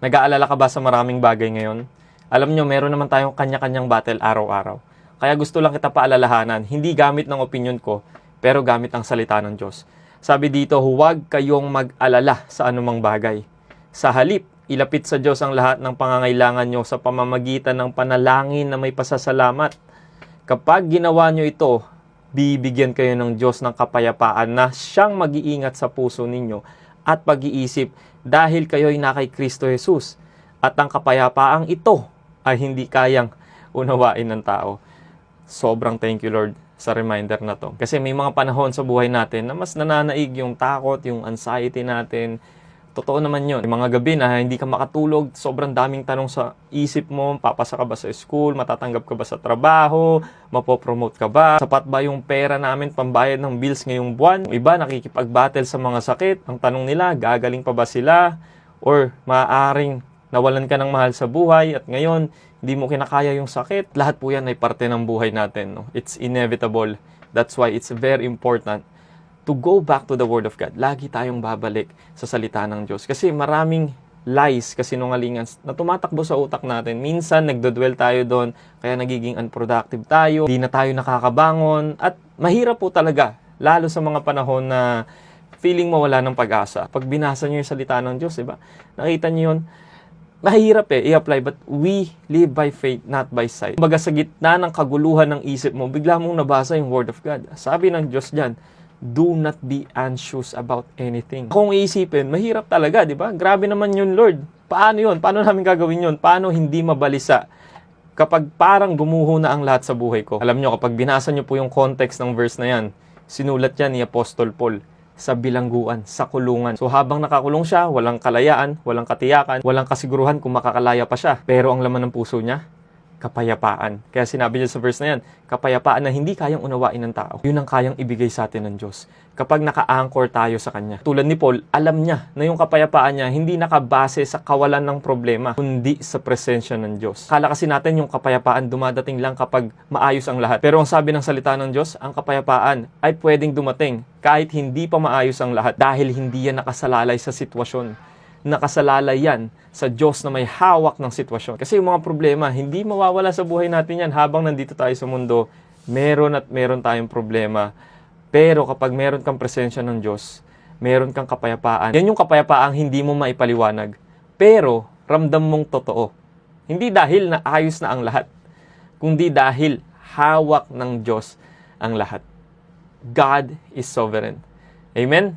Nag-aalala ka ba sa maraming bagay ngayon? Alam nyo, meron naman tayong kanya-kanyang battle araw-araw. Kaya gusto lang kita paalalahanan, hindi gamit ng opinion ko, pero gamit ang salita ng Diyos. Sabi dito, huwag kayong mag-alala sa anumang bagay. Sa halip, ilapit sa Diyos ang lahat ng pangangailangan nyo sa pamamagitan ng panalangin na may pasasalamat. Kapag ginawa nyo ito, bibigyan kayo ng Diyos ng kapayapaan na siyang mag-iingat sa puso ninyo at pag-iisip dahil kayo'y na kay Kristo Jesus. At ang kapayapaang ito ay hindi kayang unawain ng tao. Sobrang thank you, Lord, sa reminder na to. Kasi may mga panahon sa buhay natin na mas nananaig yung takot, yung anxiety natin. Totoo naman yun. Yung mga gabi na hindi ka makatulog, sobrang daming tanong sa isip mo, papasa ka ba sa school, matatanggap ka ba sa trabaho, mapopromote ka ba, sapat ba yung pera namin pambayad ng bills ngayong buwan. Yung iba nakikipag-battle sa mga sakit. Ang tanong nila, gagaling pa ba sila? Or maaaring nawalan ka ng mahal sa buhay at ngayon, hindi mo kinakaya yung sakit. Lahat po yan ay parte ng buhay natin. No? It's inevitable. That's why it's very important to go back to the Word of God. Lagi tayong babalik sa salita ng Diyos. Kasi maraming lies, kasinungalingan na tumatakbo sa utak natin. Minsan, nagdodwell tayo doon, kaya nagiging unproductive tayo, hindi na tayo nakakabangon, at mahirap po talaga, lalo sa mga panahon na feeling mo wala ng pag-asa. Pag binasa nyo yung salita ng Diyos, diba? Nakita nyo yun, mahirap i-apply, but we live by faith, not by sight. Kumbaga sa gitna ng kaguluhan ng isip mo, bigla mong nabasa yung Word of God. Sabi ng Diyos dyan, do not be anxious about anything. Kung iisipin, mahirap talaga, di ba? Grabe naman yun, Lord. Paano yun? Paano namin gagawin yun? Paano hindi mabalisa kapag parang gumuho na ang lahat sa buhay ko? Alam nyo, kapag binasa nyo po yung context ng verse na yan, sinulat yan ni Apostol Paul sa bilangguan, sa kulungan. So habang nakakulong siya, walang kalayaan, walang katiyakan, walang kasiguruhan kung makakalaya pa siya. Pero ang laman ng puso niya, kapayapaan. Kaya sinabi niya sa verse na yan, kapayapaan na hindi kayang unawain ng tao. Yun ang kayang ibigay sa atin ng Diyos. Kapag naka-anchor tayo sa Kanya. Tulad ni Paul, alam niya na yung kapayapaan niya hindi nakabase sa kawalan ng problema, kundi sa presensya ng Diyos. Kala kasi natin yung kapayapaan dumadating lang kapag maayos ang lahat. Pero ang sabi ng salita ng Diyos, ang kapayapaan ay pwedeng dumating kahit hindi pa maayos ang lahat dahil hindi yan nakasalalay sa sitwasyon. Nakasalalay yan sa Diyos na may hawak ng sitwasyon. Kasi yung mga problema, hindi mawawala sa buhay natin yan. Habang nandito tayo sa mundo, meron at meron tayong problema. Pero kapag meron kang presensya ng Diyos, meron kang kapayapaan. Yan yung kapayapaang hindi mo maipaliwanag. Pero ramdam mong totoo. Hindi dahil na ayos na ang lahat, kundi dahil hawak ng Diyos ang lahat. God is sovereign. Amen?